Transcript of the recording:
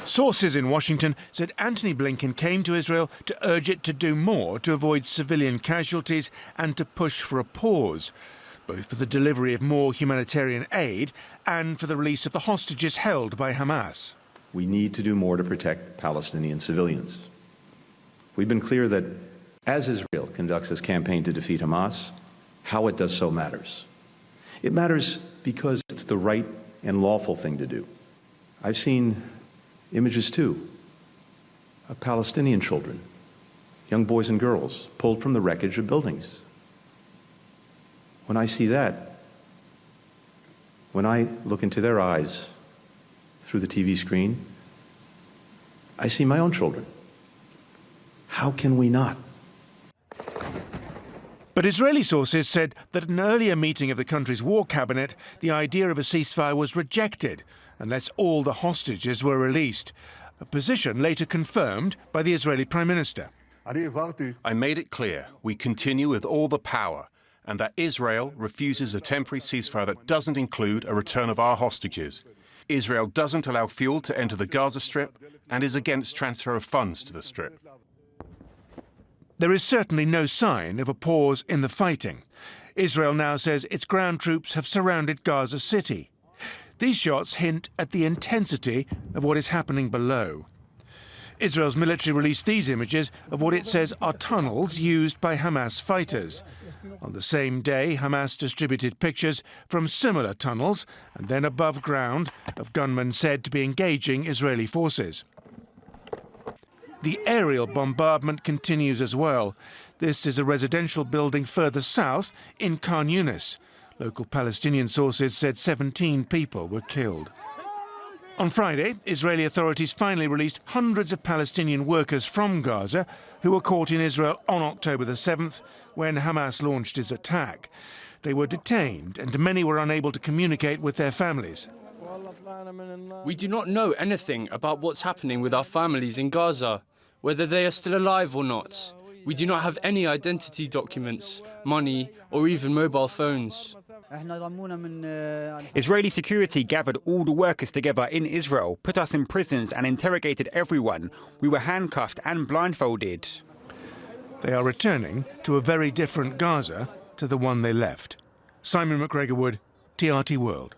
Sources in Washington said Antony Blinken came to Israel to urge it to do more to avoid civilian casualties and to push for a pause, both for the delivery of more humanitarian aid and for the release of the hostages held by Hamas. We need to do more to protect Palestinian civilians. We've been clear that as Israel conducts its campaign to defeat Hamas, how it does so matters. It matters because it's the right and lawful thing to do. I've seen images, too, of Palestinian children, young boys and girls, pulled from the wreckage of buildings. When I see that, when I look into their eyes through the TV screen, I see my own children. How can we not? But Israeli sources said that at an earlier meeting of the country's war cabinet, the idea of a ceasefire was rejected unless all the hostages were released, a position later confirmed by the Israeli Prime Minister. I made it clear we continue with all the power and that Israel refuses a temporary ceasefire that doesn't include a return of our hostages. Israel doesn't allow fuel to enter the Gaza Strip and is against transfer of funds to the Strip. There is certainly no sign of a pause in the fighting. Israel now says its ground troops have surrounded Gaza City. These shots hint at the intensity of what is happening below. Israel's military released these images of what it says are tunnels used by Hamas fighters. On the same day, Hamas distributed pictures from similar tunnels and then above ground of gunmen said to be engaging Israeli forces. The aerial bombardment continues as well. This is a residential building further south in Khan Yunis. Local Palestinian sources said 17 people were killed. On Friday, Israeli authorities finally released hundreds of Palestinian workers from Gaza who were caught in Israel on October the 7th when Hamas launched its attack. They were detained and many were unable to communicate with their families. We do not know anything about what's happening with our families in Gaza, whether they are still alive or not. We do not have any identity documents, money, or even mobile phones. Israeli security gathered all the workers together in Israel, put us in prisons and interrogated everyone. We were handcuffed and blindfolded. They are returning to a very different Gaza to the one they left. Simon McGregor-Wood, TRT World.